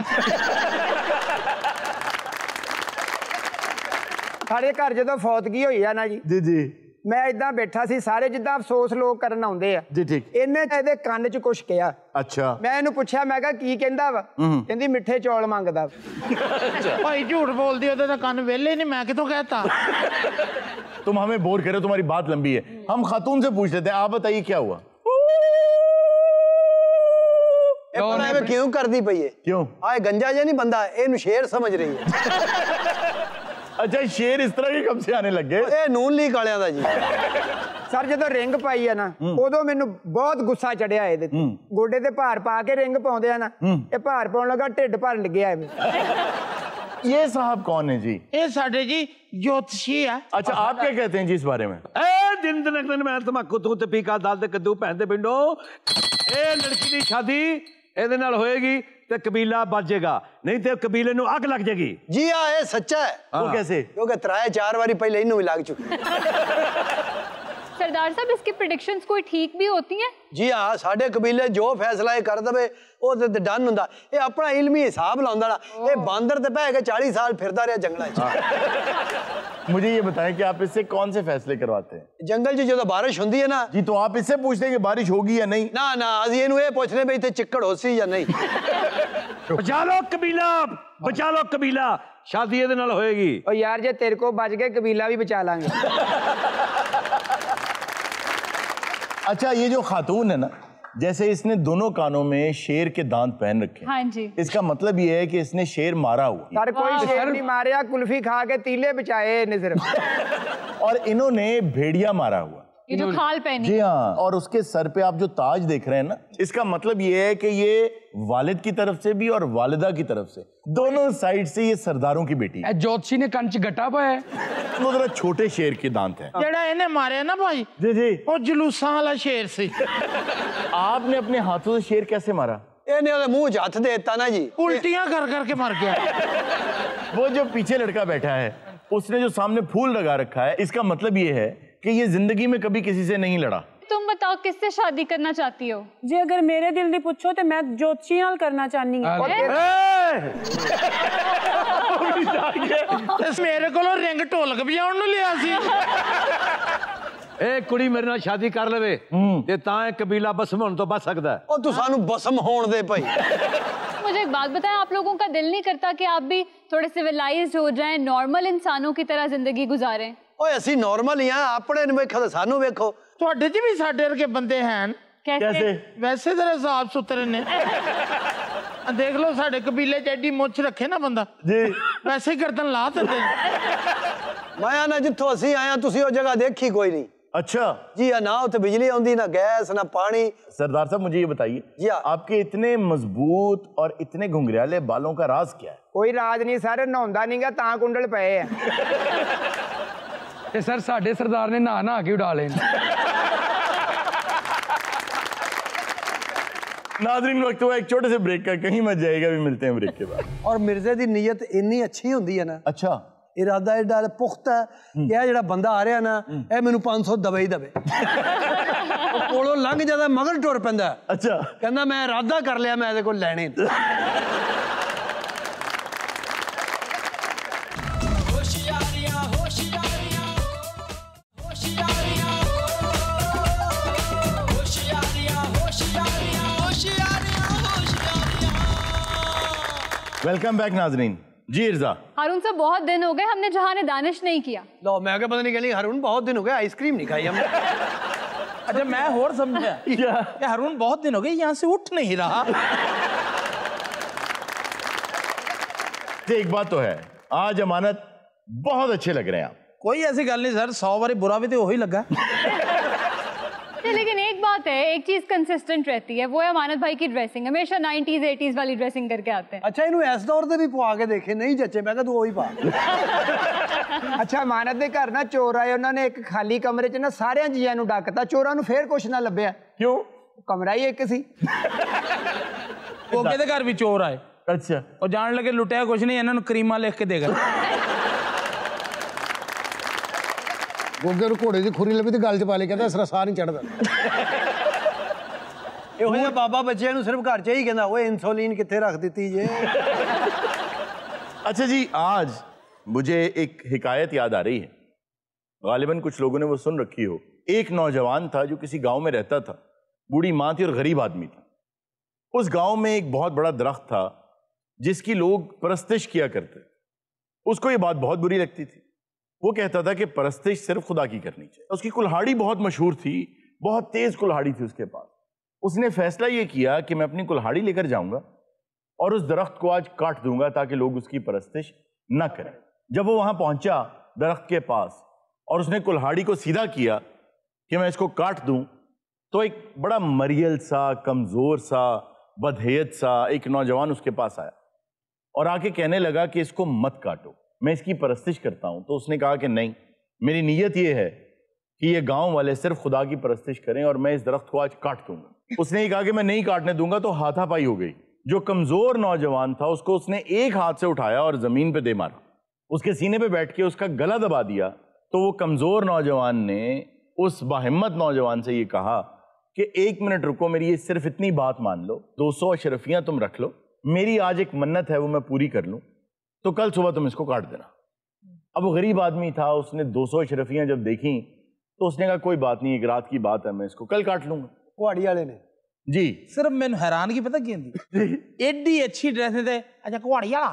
साढ़े घर जो फौतगी हुई है ना जी जी जी मैं इदा बैठा सी सारे जिदा अफसोस लोग करन आउंदे आ जी ठीक इन्हें ਇਹਦੇ ਕੰਨ 'ਚ कुछ किया। अच्छा मैं ਇਹਨੂੰ ਪੁੱਛਿਆ मैं कहा की ਕਹਿੰਦਾ ਵਾ ਕਹਿੰਦੀ ਮਿੱਠੇ ਚੌਲ ਮੰਗਦਾ। भाई झूठ बोल दियो तो कान वेले नहीं मैं कितों कहता। तुम हमें बोर करे तुम्हारी बात लंबी है हम खातून से पूछ लेते हैं आप बताइए क्या हुआ? क्यों कर दी पई है क्यों आए गंजा जे नहीं बंदा इन्हू शेर समझ रही है। अच्छा शेर इस तरह के कब से आने लग गए? ए नून लीक वालियां दा जी सर जो रिंग पाई है ना उदों मैनू बहुत गुस्सा चढ़िया ਇਹਦੇ ਤੇ ਗੋਡੇ ਤੇ ਭਾਰ ਪਾ ਕੇ ਰਿੰਗ ਪਾਉਂਦੇ ਆ ਨਾ ਇਹ ਭਾਰ ਪਾਉਣ ਲੱਗਾ ਢਿੱਡ ਭਰ ਲੱਗਿਆ ये साहब कौन है जी? ये साडे जी ज्योतिषी है। अच्छा आप क्या कहते हैं जी इस बारे में? ए दिन दिन मैं तमाकू तू ते पीका दाल ते कद्दू भैन दे पिंडो ए लड़की दी शादी ਇਹਦੇ ਨਾਲ ਹੋਏਗੀ ਤੇ कबीला बचेगा नहीं तो कबीले ਨੂੰ ਅੱਗ ਲੱਗ जाएगी। जी हाँ ये सच्चा है। वो कैसे? क्योंकि 3-4 बारी पहले इन्हू भी लग चुकी। सरदार साहब इसकी प्रेडिक्शंस कोई ठीक भी होती हैं? जी हाँ साडे कबीले जो फैसला ये कर दे वो ते डन हुंदा ये अपना इल्मी हिसाब लाउंदा ना ये बांदर ते बह के 40 साल फिरदा रहा जंगलां च। मुझे ये बताएं कि आप इससे कौन से फैसले करवाते हैं? जंगल च जो बारिश हुंदी है ना जी तो आप इससे पूछते हैं कि बारिश होगी या नहीं? ना ना असीं इहनू ये पूछने भी इत्थे चिक्कड़ होसी या नहीं। बचा लो कबीला शादी ਇਹਦੇ ਨਾਲ ਹੋਏਗੀ। ओ यार जे तेरे को बच गए कबीला भी बचा लांगे। अच्छा ये जो खातून है ना जैसे इसने दोनों कानों में शेर के दांत पहन रखे हाँ जी इसका मतलब ये है कि इसने शेर मारा हुआ सर कोई शेर नहीं मारिया कुल्फी खा के तीले बचाए ने सिर्फ। और इन्होंने भेड़िया मारा हुआ ये जो खाल पहनी। जी हाँ और उसके सर पे आप जो ताज देख रहे हैं ना इसका मतलब ये है कि ये वालिद की तरफ से भी और वालिदा की तरफ से दोनों साइड से ये सरदारों की बेटी है। ज्योतिषी ने कंच गटा पाया वो जरा छोटे शेर के दांत हैं। जेड़ा इन्हें मारे ना भाई जी जी वो जुलूसा वाला शेर सी। आपने अपने हाथों से शेर कैसे मारा? इन्हें ओदे मुंह च हाथ देता ना जी उल्टियां कर करके मर गया। वो जो पीछे लड़का बैठा है उसने जो सामने फूल लगा रखा है इसका मतलब ये है कि ये जिंदगी में कभी किसी से नहीं लड़ा। तुम बताओ किससे शादी करना चाहती हो? जी अगर मेरे दिल दी पूछो तो मैं ज्योतिषी नाल करना चाहनी हूं। मेरे को रिंग ढोलक बजाउण नूं लिया सी। ए कुड़ी मेरे नाल शादी कर लवे ते तां कबीला बसम होण तो बच सकदा है। ओ तू सानू बसम होण दे भाई। मुझे एक बात बताएं आप लोगों का दिल नहीं करता कि आप भी थोड़े सिविलाइज्ड हो जाएं नॉर्मल इंसानों की तरह जिंदगी गुजारें? ओए असी नॉर्मल ही हां अपने नु वेखो ते सानू वेखो ਤੁਹਾਡੇ 'ਚ ਵੀ ਸਾਡੇ ਵਰਗੇ ਬੰਦੇ ਹਨ। कैसे? वैसे जरा साफ सुथरे ने देख लो साडे कबीले च एडी मुछ रखे ना बंदा जी वैसे ही गर्दन ला देते। मैं ना जिथों असी आया तुसी ओ जगह देखी कोई नहीं। अच्छा जी हाँ ना उत्थे बिजली आउंदी ना गैस ना पानी। सरदार साहब मुझे ये बताइए जी हाँ। आपके इतने मजबूत और इतने घुंघराले बालों का राज क्या है? कोई राज नहीं सर नहाउंदा नहींगा तां कुंडल पए ते सर साडे सरदार ने नहा नहा के उड़ा ले। नाज़रीन वक्त हुआ एक छोटे से ब्रेक का कहीं मत जाएगा भी मिलते हैं ब्रेक के बाद। और मिर्जे दी नीयत इन्नी अच्छी हुंदी है ना। अच्छा इरादा एडा पुख्ता है कि जेड़ा बंदा आ रहा ना ए मैनू 500 दवे ही दवे कोलों लंघ जादा मगर टुर पैंदा। अच्छा कहंदा मैं इरादा कर लिया मैं इहदे कोल लैणे। वेलकम बैक नाजरीन। जी इर्जा हारून साहब बहुत दिन हो गए हमने जहां दानिश नहीं किया। लो मैं क्या पता नहीं कहली हारून बहुत दिन हो गए आइसक्रीम नहीं खाई हमने। अच्छा मैं और समझा कि हारून बहुत दिन हो गए यहाँ से उठ नहीं रहा। एक बात तो है, आज अमानत बहुत अच्छे लग रहे हैं आप। कोई ऐसी गल नहीं सर, 100 बारी बुरा भी तो वही लगा। लेकिन एक बात है, एक चीज कंसिस्टेंट रहती है, वो है अमानत भाई की ड्रेसिंग। हमेशा 90s 80s वाली ड्रेसिंग करके आते हैं। अच्छा इन्हों इस दौर से भी पवा के देखे नहीं जच्चे, मैं तू वही पा। अच्छा अमानत ਦੇ ਘਰ ਨਾ ਚੋਰ ਆਏ, ਉਹਨਾਂ ਨੇ ਇੱਕ ਖਾਲੀ ਕਮਰੇ 'ਚ ਨਾ ਸਾਰਿਆਂ ਜੀਆਂ ਨੂੰ ਡੱਕਤਾ, ਚੋਰਾਂ ਨੂੰ ਫੇਰ ਕੁਛ ਨਾ ਲੱਭਿਆ। ਕਿਉਂ? ਕਮਰਾ ਹੀ ਇੱਕ ਸੀ। ਉਹ ਕਿਹਦੇ ਘਰ ਵੀ ਚੋਰ ਆਏ? ਅੱਛਾ। ਉਹ ਜਾਣ ਲੱਗੇ ਲੁੱਟਿਆ ਕੁਛ ਨਹੀਂ, ਇਹਨਾਂ ਨੂੰ ਕਰੀਮਾ ਲਿਖ ਕੇ ਦੇਗਾ। ਗੋਗੇ ਨੂੰ ਘੋੜੇ ਦੀ ਖੁਰੀ ਲੱਭੀ ਤੇ ਗੱਲ 'ਚ ਪਾ ਲਈ, ਕਹਿੰਦਾ ਇਸ ਰਸਾ ਨਹੀਂ ਚੜਦਾ। ਇਹੋ ਜਿਹਾ ਬਾਬਾ ਬੱਚਿਆਂ ਨੂੰ ਸਿਰਫ ਘਰ 'ਚ ਹੀ ਕਹਿੰਦਾ, ਓਏ इंसुलिन किथे रख ਦਿੱਤੀ ਜੇ। अच्छा जी, आज मुझे एक हिकायत याद आ रही है, गालिबन कुछ लोगों ने वो सुन रखी हो। एक नौजवान था जो किसी गांव में रहता था, बूढ़ी माँ थी और गरीब आदमी था। उस गांव में एक बहुत बड़ा दरख्त था जिसकी लोग परस्तिश किया करते। उसको ये बात बहुत बुरी लगती थी। वो कहता था कि परस्तिश सिर्फ खुदा की करनी चाहिए। उसकी कुल्हाड़ी बहुत मशहूर थी, बहुत तेज कुल्हाड़ी थी उसके पास। उसने फैसला ये किया कि मैं अपनी कुल्हाड़ी लेकर जाऊंगा और उस दरख्त को आज काट दूंगा ताकि लोग उसकी परस्तिश न करें। जब वो वहां पहुंचा दरख्त के पास और उसने कुल्हाड़ी को सीधा किया कि मैं इसको काट दूं, तो एक बड़ा मरियल सा, कमजोर सा, बदहैयत सा एक नौजवान उसके पास आया और आके कहने लगा कि इसको मत काटो, मैं इसकी परस्तिश करता हूं। तो उसने कहा कि नहीं, मेरी नीयत यह है कि ये गांव वाले सिर्फ खुदा की परस्तिश करें और मैं इस दरख्त को आज काट दूंगा। उसने ये कहा कि मैं नहीं काटने दूंगा, तो हाथापाई हो गई। जो कमजोर नौजवान था उसको उसने एक हाथ से उठाया और जमीन पे दे मारा, उसके सीने पे बैठ के उसका गला दबा दिया। तो वो कमजोर नौजवान ने उस बाहिम्मत नौजवान से ये कहा कि 1 मिनट रुको, मेरी ये सिर्फ इतनी बात मान लो, 200 अशरफियां तुम रख लो, मेरी आज एक मन्नत है वो मैं पूरी कर लूं, तो कल सुबह तुम इसको काट देना। अब वो गरीब आदमी था, उसने 200 अशरफियां जब देखी तो उसने कहा कोई बात नहीं, एक रात की बात है, मैं इसको कल काट लूंगा। कुहाड़ी वाले ने जी सिर्फ मैंने हैरान की पता की एडी अच्छी ड्रेस दे। अच्छा कुहाड़ी वाला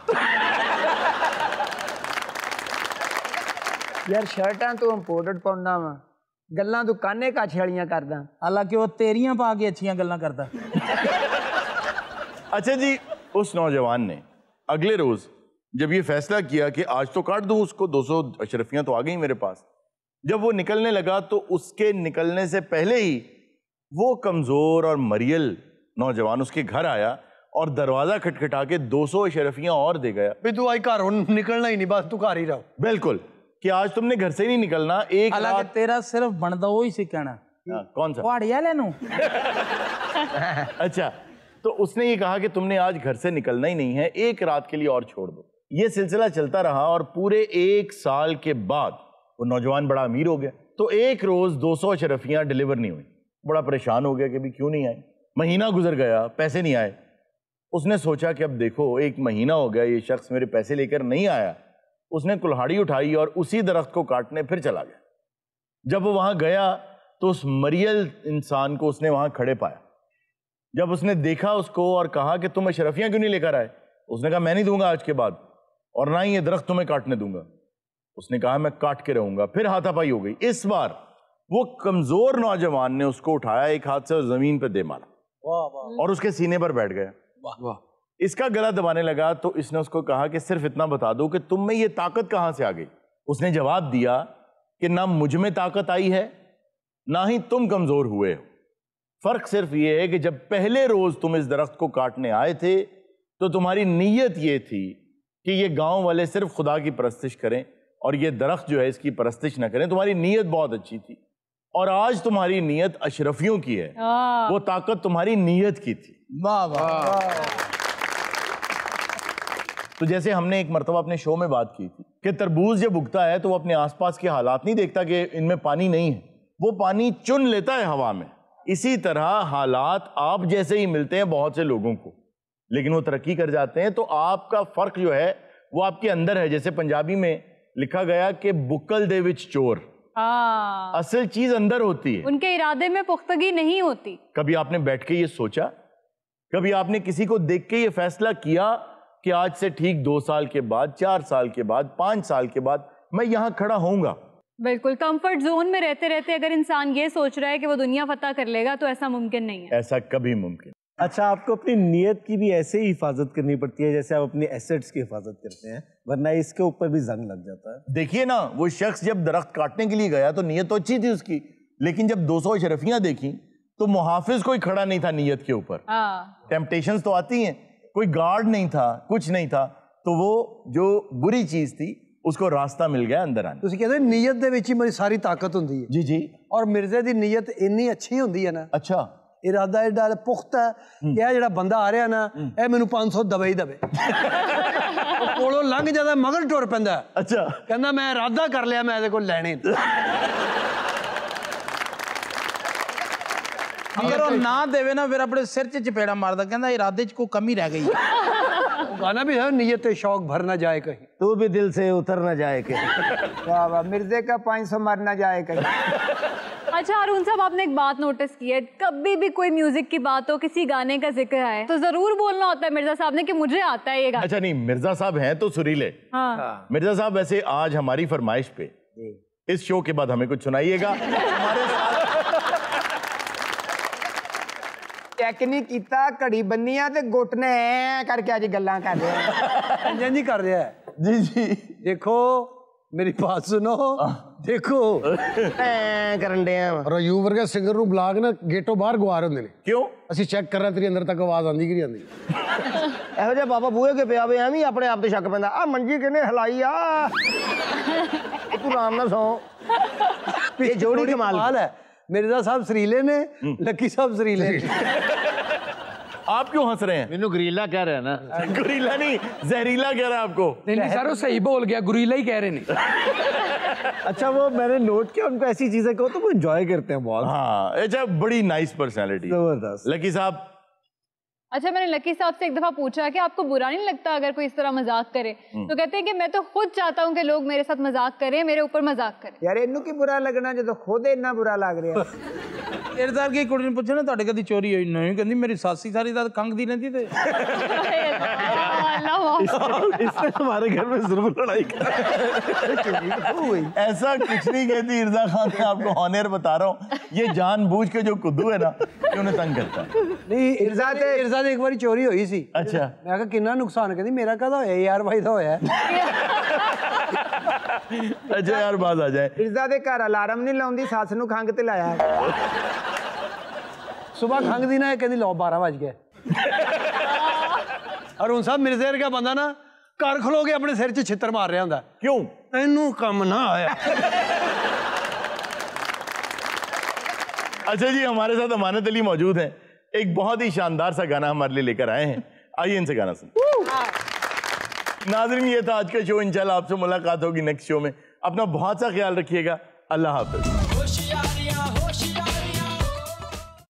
यार शर्टां तू इंपोर्टेड पाउंदा वा, गल्लां तू काने काछे वालियां करदा। हालांकि वो तेरियां पा के अच्छियां गल्लां करदा। अच्छा जी, उस नौजवान ने अगले रोज जब ये फैसला किया कि आज तो काट दूं उसको, 200 अशरफियां तो आ गई मेरे पास, जब वो निकलने लगा तो उसके निकलने से पहले ही वो कमजोर और मरियल नौजवान उसके घर आया और दरवाजा खटखटा के 200 अशरफियां और दे गया। भी तू आज घर निकलना ही नहीं, बस तू घर ही रहो। बिल्कुल, कि आज तुमने घर से नहीं निकलना। एक हालांकि तेरा सिर्फ बनदा वो ही सिखाना। कौन सा? कुहाड़ी वाले नु। अच्छा, तो उसने ये कहा कि तुमने आज घर से निकलना ही नहीं है, एक रात के लिए और छोड़ दो। ये सिलसिला चलता रहा और पूरे 1 साल के बाद वो नौजवान बड़ा अमीर हो गया। तो एक रोज 200 अशरफियां डिलीवर नहीं हुई, बड़ा परेशान हो गया कि भी क्यों नहीं आए। महीना गुजर गया, पैसे नहीं आए। उसने सोचा कि अब देखो 1 महीना हो गया, ये शख्स मेरे पैसे लेकर नहीं आया। उसने कुल्हाड़ी उठाई और उसी दरख्त को काटने फिर चला गया। जब वो वहां गया तो उस मरियल इंसान को उसने वहां खड़े पाया। जब उसने देखा उसको और कहा कि तुम अशरफियां क्यों नहीं लेकर आए, उसने कहा मैं नहीं दूंगा आज के बाद, और ना ही ये दरख्त तुम्हें काटने दूंगा। उसने कहा मैं काट के रहूंगा। फिर हाथापाई हो गई। इस बार वो कमजोर नौजवान ने उसको उठाया, एक हाथ से जमीन पे दे मारा और उसके सीने पर बैठ गया। इसका गला दबाने लगा तो इसने उसको कहा कि सिर्फ इतना बता दो कि तुम में ये ताकत कहां से आ गई। उसने जवाब दिया कि ना मुझ में ताकत आई है, ना ही तुम कमजोर हुए हो। फर्क सिर्फ ये है कि जब पहले रोज तुम इस दरख्त को काटने आए थे तो तुम्हारी नीयत ये थी कि ये गांव वाले सिर्फ खुदा की परस्तिश करें और ये दरख्त जो है इसकी परस्तिश ना करें। तुम्हारी नीयत बहुत अच्छी थी और आज तुम्हारी नीयत अशरफियों की है, वो ताकत तुम्हारी नीयत की थी। वाह वाह। तो जैसे हमने एक मरतबा अपने शो में बात की थी कि तरबूज जब उगता है तो वो अपने आसपास के हालात नहीं देखता कि इनमें पानी नहीं है, वो पानी चुन लेता है हवा में। इसी तरह हालात आप जैसे ही मिलते हैं बहुत से लोगों को, लेकिन वो तरक्की कर जाते हैं। तो आपका फर्क जो है वो आपके अंदर है। जैसे पंजाबी में लिखा गया कि बुक्कल दे विच चोर, असल चीज अंदर होती है, उनके इरादे में पुख्तगी नहीं होती। कभी आपने बैठ के ये सोचा, कभी आपने किसी को देख के ये फैसला किया कि आज से ठीक 2 साल के बाद, 4 साल के बाद, 5 साल के बाद मैं यहां खड़ा होऊंगा, बिल्कुल, कंफर्ट जोन में रहते रहते अगर इंसान ये सोच रहा है कि वो दुनिया फतह कर लेगा तो ऐसा मुमकिन नहीं है। ऐसा कभी मुमकिन। अच्छा, आपको अपनी नीयत की भी ऐसे ही हिफाजत करनी पड़ती है जैसे आप अपनी एसेट्स की हिफाजत करते हैं, वरना इसके ऊपर भी जंग लग जाता है। देखिए ना, वो शख्स जब दरख्त काटने के लिए गया तो नीयत तो अच्छी थी उसकी, लेकिन जब 200 अशरफियां देखी तो मुहाफिज कोई खड़ा नहीं था नीयत के ऊपर। टेम्पटेशंस तो आती हैं, कोई गार्ड नहीं था, कुछ नहीं था, तो वो जो बुरी चीज थी उसको रास्ता मिल गया अंदर आने। ਤੁਸੀਂ ਕਹਿੰਦੇ ਨੀਅਤ ਦੇ ਵਿੱਚ ਹੀ ਮੇਰੀ ਸਾਰੀ ਤਾਕਤ ਹੁੰਦੀ ਹੈ। ਜੀ ਜੀ। ਔਰ ਮਿਰਜ਼ੇ ਦੀ ਨੀਅਤ ਇੰਨੀ ਅੱਛੀ ਹੁੰਦੀ ਹੈ ਨਾ। ਅੱਛਾ। ਇਰਾਦਾ ਐਡਾ ਪੁਖਤਾ ਹੈ ਕਿ ਇਹ ਜਿਹੜਾ ਬੰਦਾ ਆ ਰਿਹਾ ਨਾ ਇਹ ਮੈਨੂੰ 500 ਦਵੇ ਹੀ ਦਵੇ। ਉਹ ਕੋਲੋਂ ਲੰਘ ਜਾਂਦਾ ਮਗਰ ਟੁਰ ਪੈਂਦਾ। ਅੱਛਾ। ਕਹਿੰਦਾ ਮੈਂ ਇਰਾਦਾ ਕਰ ਲਿਆ ਮੈਂ ਇਹਦੇ ਕੋਲ ਲੈਣੇ। अगर वो ना देवे ना फिर अपने सिर च चपेड़ा मारदा, कहंदा इरादे च कोई कमी रह गई। गाना भी है नीयत शौक भर ना जाए कहीं, तू भी दिल से उतर ना जाए कहीं। वाह वाह, मिर्जे का 500 मर ना जाए कहीं। अच्छा अरुण साहब, आपने एक बात नोटिस की है, कभी भी कोई म्यूजिक की बात हो, किसी गाने का जिक्र आए तो जरूर बोलना होता है मिर्जा साहब ने कि मुझे आता है ये गाना। अच्छा नहीं, मिर्जा साहब हैं तो सुरीले। हाँ। मिर्जा साहब वैसे आज हमारी फरमाइश पे इस शो के बाद हमें कुछ सुनाइएगा। हमारे साथ टेक्निक कीता, घड़ी बन्निया ते गुट ने ऐ करके आज गल्लां कर रहे हैं। इंजन ही कर रहा है। जी जी। देखो मेरी बात सुनो, देखो ਐ ਕਰਨ ਡਿਆ ਵਾ। ਔਰ ਯੂ ਵਰਗੇ ਸਿੰਗਰ ਨੂੰ ਬੁਲਾ ਕੇ ਨਾ ਗੇਟੋਂ ਬਾਹਰ ਗਵਾ ਰਹੇ ਹੁੰਦੇ ਨੇ। ਕਿਉਂ? ਅਸੀਂ ਚੈੱਕ ਕਰ ਰਹੇ ਤੇਰੀ ਅੰਦਰ ਤੱਕ ਆਵਾਜ਼ ਆਉਂਦੀ ਕਿ ਨਹੀਂ ਆਉਂਦੀ। ਇਹੋ ਜਿਹਾ ਬਾਬਾ ਬੂਹੇ ਕੇ ਪਿਆ ਵੇ ਐਵੇਂ ਹੀ ਆਪਣੇ ਆਪ ਤੇ ਸ਼ੱਕ ਪੈਂਦਾ। ਆ ਮੰਜੀ ਕਿਹਨੇ ਹਿਲਾਈ ਆ? ਤੂੰ ਆਰਾਮ ਨਾਲ ਸੌ। ਇਹ ਜੋੜੀ ਕਮਾਲ है। मिर्जा साहब सरीले ने, लकी साहब सरीले। आप क्यों हंस रहे हैं? मैनू गुरीला कह रहे हैं ना। गुरीला नहीं, जहरीला कह रहा है आपको। नहीं सर, वो सही बोल गया, गुरीला ही कह रहे नहीं। अच्छा, वो मैंने नोट किया उनको ऐसी चीजें कहो तो वो एंजॉय करते हैं बहुत। हाँ, अच्छा बड़ी नाइस पर्सनालिटी। जबरदस्त। लकी साहब। अच्छा, मैंने लकी साहब से एक दफा पूछा कि आपको बुरा नहीं लगता अगर कोई इस तरह मजाक करे, तो कहते हैं कि मैं तो खुद चाहता हूँ कि लोग मेरे साथ मजाक करें, मेरे ऊपर मजाक करें। यार इन्नू की बुरा लगना जो खुद इन्ना बुरा लग रहा है। इरदार की कुड़ी ने पूछा ना ਤੁਹਾਡੇ कदी चोरी हुई नहीं, कहंदी मेरी सासी सारी रात कंगदी रहती थे। इसने हमारे घर में जरूर लड़ाई कर। ऐसा कुछ नहीं कहती इरजा खान, मैं आपको ऑनर बता रहा हूँ, ये जानबूझ के जो कुद्दू है ना ये उन्हें तंग करता है। नहीं, इरजा दे एक बार चोरी हुई सी। अच्छा। मैं कहा किन्ना नुकसान, कहती मेरा कहदा होया यार भाई दा होया। अच्छा यार बात आ जाए। इरजा दे घर अलार्म नहीं लाउंदी, सस नू खंग ते लाया। सुबह खंग दी ना कहती लो 12 बज गए। अरुण साहब मिर्जे का बंदा ना घर खलो के अपने सिर च छितर मार रहा होंदा। क्यों? तैनू कम ना आया। अच्छा जी, हमारे साथ अमानत अली मौजूद हैं, एक बहुत ही शानदार सा गाना हमारे लिए लेकर आए हैं, आइए इनसे गाना सुन। नाज़रीन, ये था आज का शो, इंशाल्लाह आपसे मुलाकात होगी नेक्स्ट शो में। अपना बहुत सा ख्याल रखिएगा। अल्लाह हाफ़िज़।